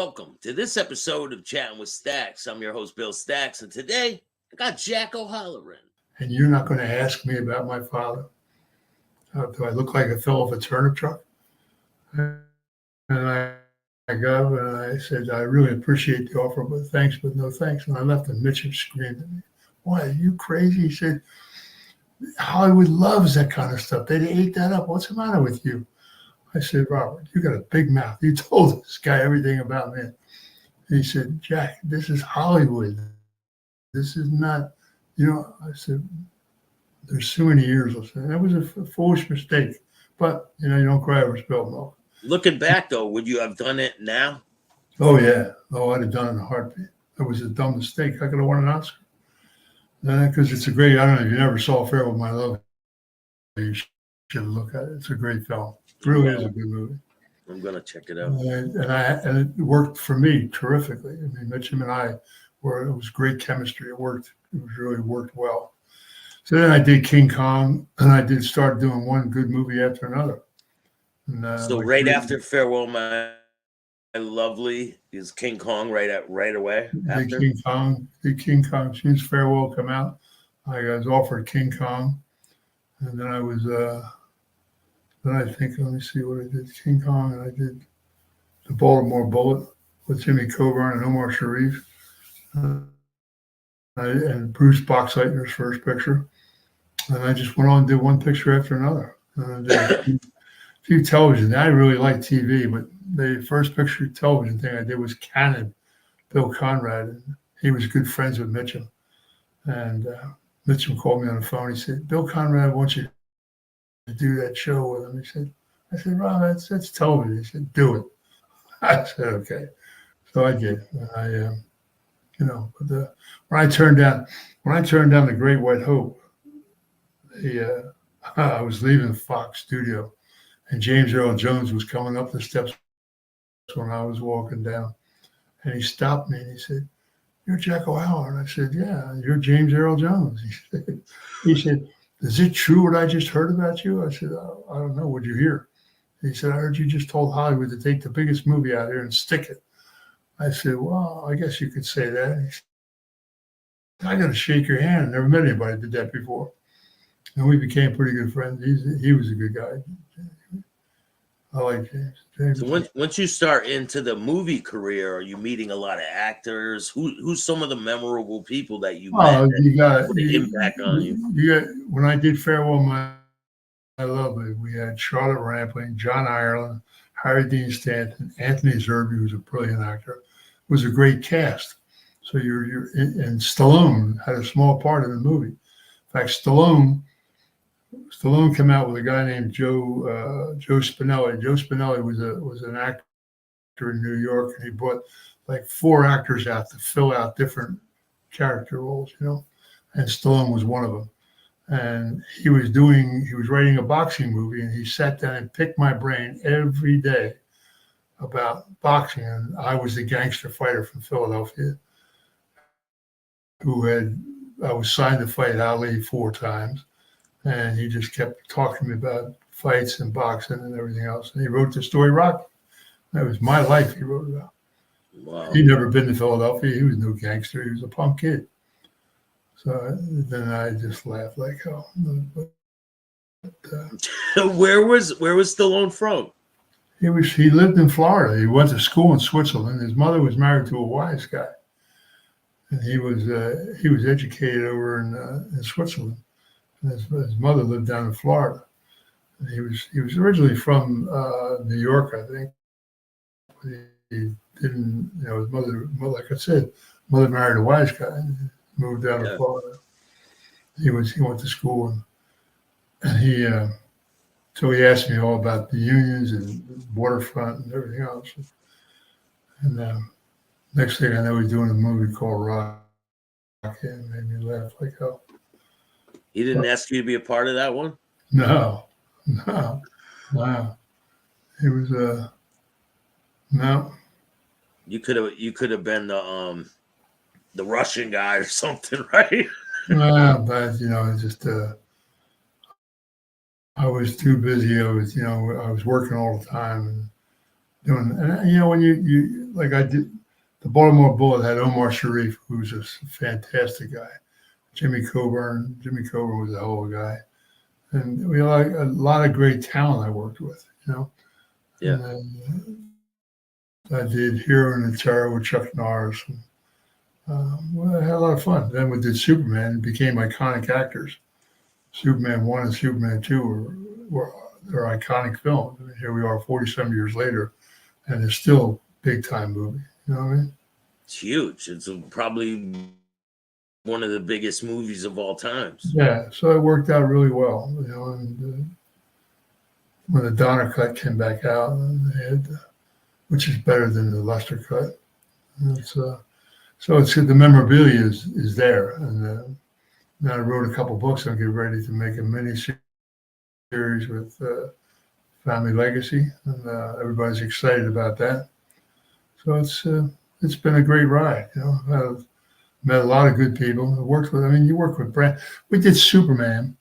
Welcome to this episode of Chatting with Stacks. I'm your host, Bill Stacks, and today I got Jack O'Halloran. And you're not going to ask me about my father. Do I look like a fellow of a turnip truck? And I got up and I said, I really appreciate the offer, but thanks, but no thanks. And I left and Mitchum screamed at me. Why, are you crazy? He said, Hollywood loves that kind of stuff. They ate that up. What's the matter with you? I said, Robert, you got a big mouth. You told this guy everything about me. He said, Jack, this is Hollywood. This is not, I said, there's too many years. That was a foolish mistake. But, you don't cry over spilled milk. Looking back, though, would you have done it now? Oh, yeah. Oh, I'd have done it in a heartbeat. That was a dumb mistake. I could have won an Oscar. Because it's a great, I don't know if you never saw Farewell My Love. You should look at it. It's a great film. It really is a good movie. I'm going to check it out. And it worked for me terrifically. I mean, Mitchum and I it was great chemistry. It worked. It really worked well. So then I did King Kong, and I did start doing one good movie after another. And, so right after Farewell My Lovely is King Kong right away after? The King Kong. As soon as Farewell come out, I was offered King Kong. And then I was, let me see what I did. King Kong, and I did the Baltimore Bullet with Jimmy Coburn and Omar Sharif. And Bruce Boxleitner's first picture. And I just went on and did one picture after another. And I did a few television. I really like TV, but the first picture television thing I did was Cannon, Bill Conrad. And he was good friends with Mitchum. And Mitchum called me on the phone. He said, Bill Conrad wants you to do that show with him. I said, Rob, that's television. He said, do it. I said, okay. So I did. When I turned down The Great White Hope, I was leaving the Fox studio, and James Earl Jones was coming up the steps when I was walking down, and he stopped me and he said, "You're Jack O'Halloran." I said, "Yeah, you're James Earl Jones." He said, "Is it true what I just heard about you?" I said, "I don't know. What'd you hear?" He said, "I heard you just told Hollywood to take the biggest movie out here and stick it." I said, "Well, I guess you could say that." He said, "I got to shake your hand. Never met anybody that did that before." And we became pretty good friends. He was a good guy. I like James. So once you start into the movie career, are you meeting a lot of actors? Who's some of the memorable people that you met that put an impact on you? When I did Farewell My Lovely, we had Charlotte Rampling, John Ireland, Harry Dean Stanton, Anthony Zerbe, who's a brilliant actor. It was a great cast. So and Stallone had a small part in the movie. In fact, Stallone came out with a guy named Joe Spinelli. Joe Spinelli was an actor in New York, and he brought like 4 actors out to fill out different character roles, and Stallone was one of them. And he was writing a boxing movie, and he sat down and picked my brain every day about boxing. And I was the gangster fighter from Philadelphia I was signed to fight Ali 4 times. And he just kept talking to me about fights and boxing and everything else. And he wrote the story Rocky. That was my life he wrote about. Wow. He'd never been to Philadelphia. He was no gangster. He was a punk kid. So then I just laughed like hell. Where was Stallone from? He lived in Florida. He went to school in Switzerland. His mother was married to a wise guy. And he was educated over in Switzerland. His mother lived down in Florida. And he was originally from New York, I think. But he didn't, his mother, like I said, mother married a wise guy and moved down to Florida. He went to school and so he asked me all about the unions and waterfront and everything else. And next thing I know, he's doing a movie called Rock, and made me laugh like hell. He didn't ask you to be a part of that one? No. Wow. It was no. You could have been the Russian guy or something, right? But just I was too busy. I was working all the time and doing. And when like I did, the Baltimore Bullet had Omar Sharif, who's a fantastic guy. Jimmy Coburn was a whole guy. And we had a lot of great talent I worked with, you know. Yeah. And I did Hero and the Terror with Chuck Norris. And, well, I had a lot of fun. Then we did Superman and became iconic actors. Superman 1 and Superman 2 they're iconic films. I mean, here we are 47 years later, and it's still a big-time movie. You know what I mean? It's huge. It's probably one of the biggest movies of all times. Yeah, so it worked out really well, you know. And when the Donner cut came back out, which is better than the Lester cut, so it's the memorabilia is there. And now I wrote a couple books. I'm getting ready to make a mini series with Family Legacy, and everybody's excited about that. So it's been a great ride. You know, I've met a lot of good people. I worked with. I mean, you work with Brand. We did Superman.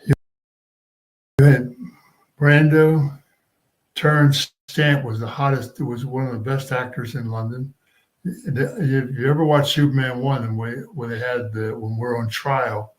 You had Brando. Terrence Stamp was the hottest. Was one of the best actors in London. If you ever watched Superman 1 and where they had when we're on trial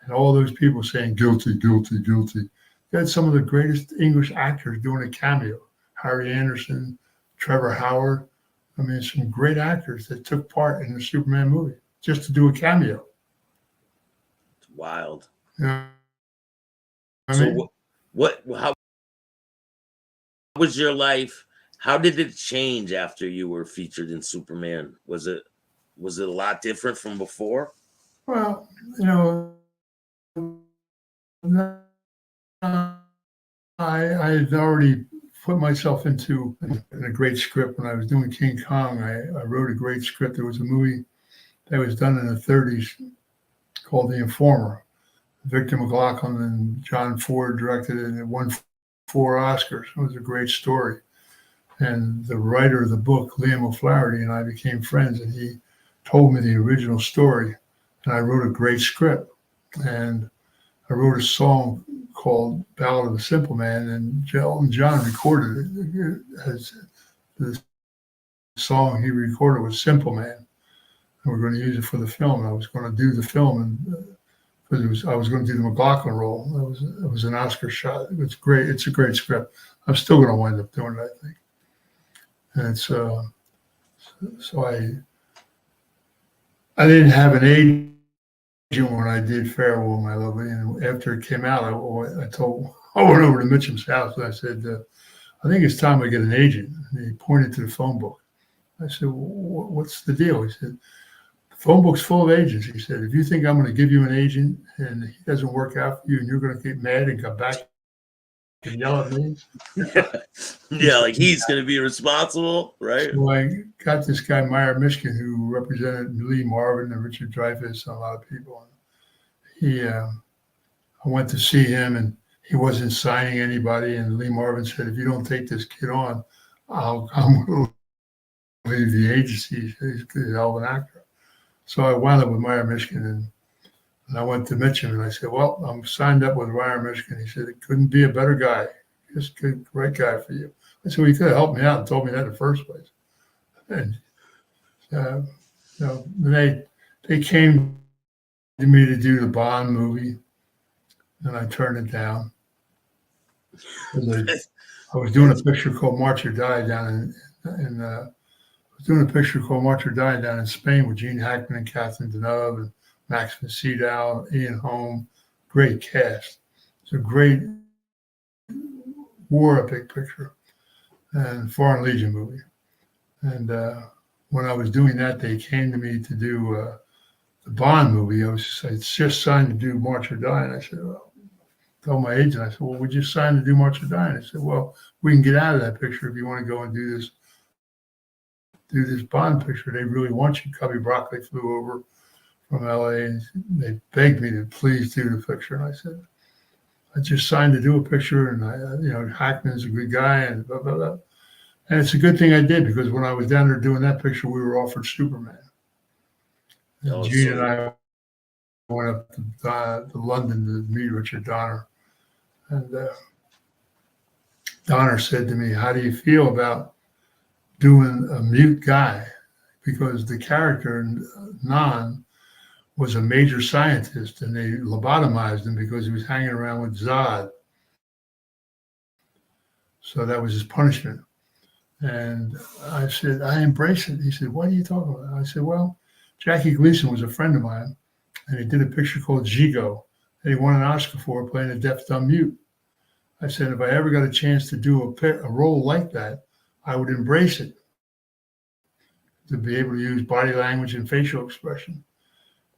and all those people saying guilty, guilty, guilty, you had some of the greatest English actors doing a cameo. Harry Anderson, Trevor Howard. I mean, some great actors that took part in the Superman movie just to do a cameo. It's wild. Yeah. So how was your life? How did it change after you were featured in Superman? Was it a lot different from before? Well, you know, I had already put myself into a great script when I was doing King Kong. I wrote a great script. There was a movie that was done in the 30s called The Informer. Victor McLaughlin and John Ford directed it, and it won 4 Oscars. It was a great story. And the writer of the book, Liam O'Flaherty, and I became friends, and he told me the original story. And I wrote a great script. And I wrote a song called Ballad of a Simple Man, and Elton John recorded it as the song he recorded was Simple Man. And we're going to use it for the film. And I was going to do the film, and I was going to do the McLaughlin role. It was an Oscar shot. It was great. It's a great script. I'm still going to wind up doing it, I think. And so I didn't have an agent when I did Farewell, My Lovely, and after it came out, I went over to Mitchum's house and I said, I think it's time I get an agent. And he pointed to the phone book. I said, what's the deal? He said, the phone book's full of agents. He said, if you think I'm going to give you an agent and he doesn't work out for you and you're going to get mad and come back and yell at me. Yeah, like he's going to be responsible, right? So I got this guy, Meyer Mishkin, who represented Lee Marvin and Richard Dreyfuss and a lot of people. I went to see him, and he wasn't signing anybody. And Lee Marvin said, if you don't take this kid on, I'm going to leave the agency. He's a hell of an actor. So I wound up with Meyer Mishkin, and I went to Mitchum, and I said, well, I'm signed up with Meyer Mishkin. He said, it couldn't be a better guy. Just a great guy for you. I said, well, he could have helped me out and told me that in the first place. And, they came to me to do the Bond movie, and I turned it down. I was doing a picture called March or Die down in Spain with Gene Hackman and Catherine Deneuve and Max von Sydow, Ian Holm, great cast. It's a great war epic picture and Foreign Legion movie. And when I was doing that, they came to me to do the Bond movie. I just signed to do March or Die. And I said, well, told my agent, I said, well, would you sign to do March or Die? And I said, well, we can get out of that picture if you want to go and do this Bond picture. They really want you. Cubby Broccoli flew over from LA, and they begged me to please do the picture. And I said, I just signed to do a picture, and Hackman's a good guy, and blah, blah, blah. And it's a good thing I did, because when I was down there doing that picture, we were offered Superman. And Gene and I went up to London to meet Richard Donner. And Donner said to me, "How do you feel about doing a mute guy?" Because the character, Non, was a major scientist, and they lobotomized him because he was hanging around with Zod. So that was his punishment. And I said, I embrace it. He said, what are you talking about? I said, well, Jackie Gleason was a friend of mine, and he did a picture called Gigo, and he won an Oscar for playing a deaf, dumb mute. I said, if I ever got a chance to do a role like that, I would embrace it, to be able to use body language and facial expression.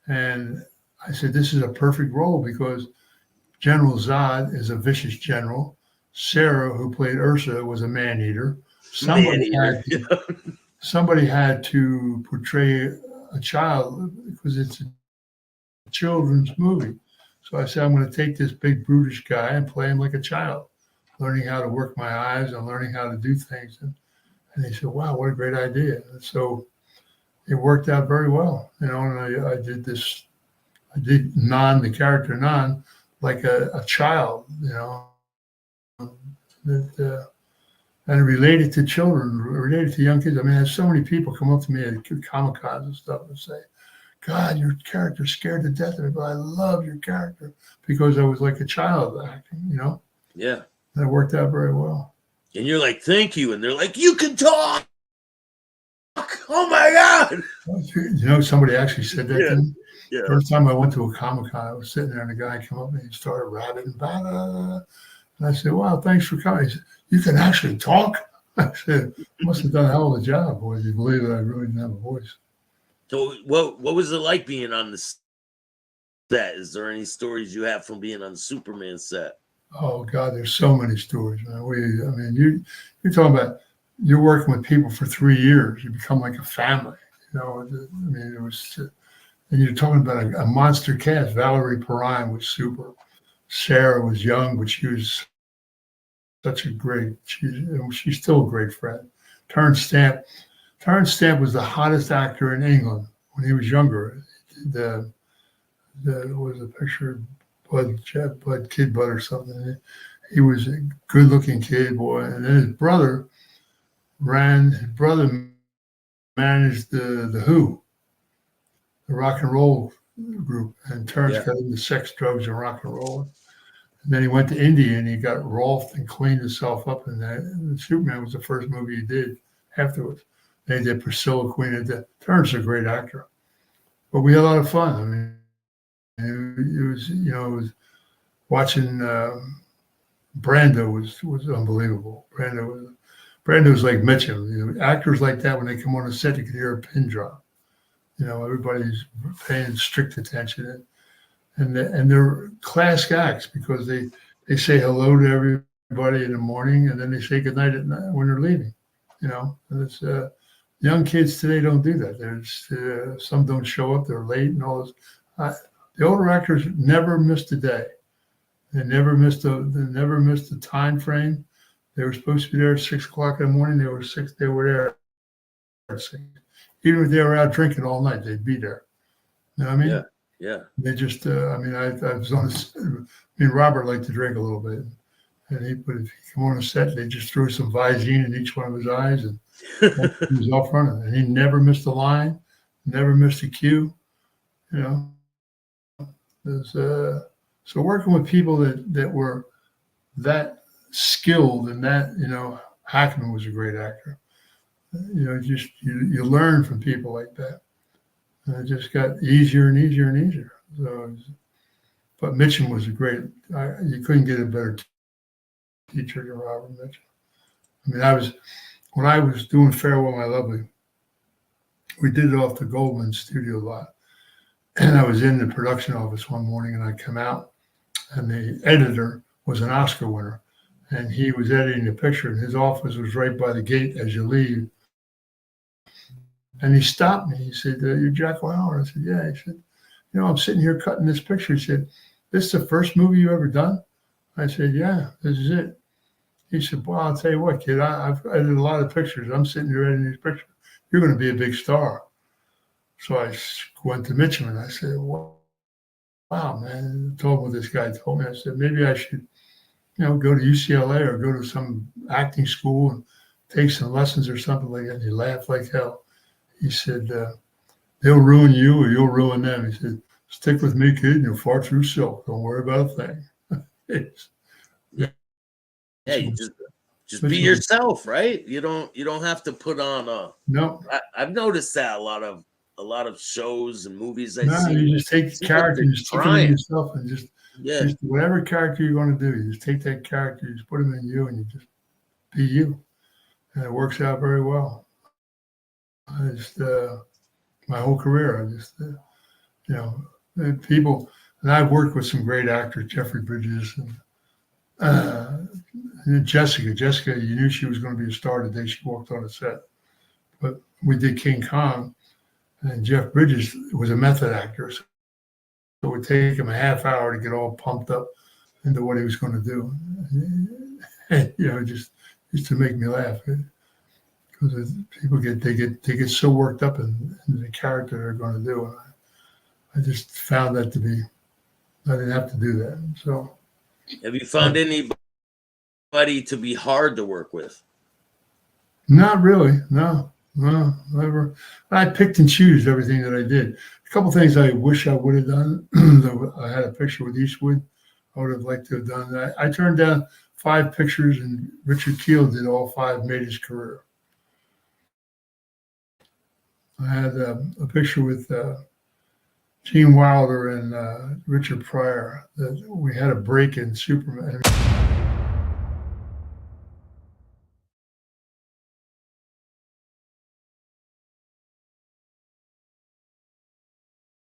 And I said, this is a perfect role because General Zod is a vicious general. Sarah, who played Ursa, was a man-eater. Somebody had to portray a child because it's a children's movie. So I said, I'm going to take this big brutish guy and play him like a child, learning how to work my eyes and learning how to do things. And they said, wow, what a great idea. And so it worked out very well. And I did Non, the character Non, like a child, that and related to children, related to young kids. I mean, there's so many people come up to me at Comic-Cons and stuff and say, God, your character scared to death of me, but I love your character because I was like a child acting, Yeah. And it worked out very well. And you're like, thank you. And they're like, you can talk. Oh my God. Somebody actually said that to me. Yeah. First time I went to a Comic-Con, I was sitting there and a guy came up and he started rapping. And I said, wow, thanks for coming. He said, you can actually talk? I said, must have done a hell of a job, boy. You believe it, I really didn't have a voice. So what was it like being on the set? Is there any stories you have from being on the Superman set? Oh, God, there's so many stories, man. You're talking about, you're working with people for 3 years. You become like a family, it was, and you're talking about a monster cast. Valerie Perrine was super. Sarah was young, but she was such a great, she's still a great friend. Terrence Stamp was the hottest actor in England when he was younger. The was a picture of Bud Kid Bud or something. He was a good-looking kid, boy. And then his brother managed the Who, the rock and roll group, and Terrence got into sex, drugs, and rock and roll. And then he went to India and he got Rolfed and cleaned himself up. And that Superman was the first movie he did afterwards. They did Priscilla, Queen of Death. Terrence is a great actor, but we had a lot of fun. I mean, it was watching Brando was unbelievable. Brando was like Mitchum. Actors like that, when they come on the set, you can hear a pin drop. Everybody's paying strict attention, and they're class acts because they say hello to everybody in the morning and then they say goodnight at night when they're leaving. And it's young kids today don't do that. There's some don't show up, they're late and all this. The older actors never missed a day. They never missed a time frame. They were supposed to be there at 6 o'clock in the morning. They were there at 6. Even if they were out drinking all night, they'd be there. You know what I mean? Yeah. They just, I was on Robert liked to drink a little bit. And but if he come on a set, they just threw some Visine in each one of his eyes and he was off running. And he never missed a line, never missed a cue. So working with people that were that skilled and that, Hackman was a great actor. You learn from people like that. And it just got easier and easier and easier. But Mitchum was a great, you couldn't get a better teacher than Robert Mitchum. When I was doing Farewell My Lovely, we did it off the Goldman studio lot. And I was in the production office one morning and I come out and the editor was an Oscar winner and he was editing the picture and his office was right by the gate as you leave. And he stopped me. He said, you're Jack Lauer? I said, yeah. He said, I'm sitting here cutting this picture. He said, this is the first movie you ever done? I said, yeah, this is it. He said, well, I'll tell you what, kid, I've edited a lot of pictures. I'm sitting here editing these pictures. You're going to be a big star. So I went to Mitchum and I said, wow, man. I told him what this guy told me. I said, maybe I should, go to UCLA or go to some acting school and take some lessons or something like that. And you laugh like hell. He said, they'll ruin you or you'll ruin them. He said, stick with me, kid, and you'll fart through silk. Don't worry about a thing. Yeah, you just be yourself, right? You don't have to put on a. No, I've noticed that a lot of shows and movies I no, see. you just take the character, you stick it in yourself, and just whatever character you're going to do, you just take that character, you just put him in you, and you just be you, and it works out very well. I just my whole career, I just people, and I've worked with some great actors, Jeffrey Bridges and Jessica. Jessica, you knew she was going to be a star the day she walked on the set. But we did King Kong, and Jeff Bridges was a method actor. So it would take him a half hour to get all pumped up into what he was going to do. And, just to make me laugh. Because people get so worked up in the character they're going to do. And I just found that to be, I didn't have to do that. So. Have you found anybody to be hard to work with? Not really. No, never. I picked and choose everything that I did. A couple things I wish I would have done. I had a picture with Eastwood. I would have liked to have done that. I turned down 5 pictures, and Richard Kiel did all 5, made his career. I had a picture with Gene Wilder and Richard Pryor that we had a break in Superman.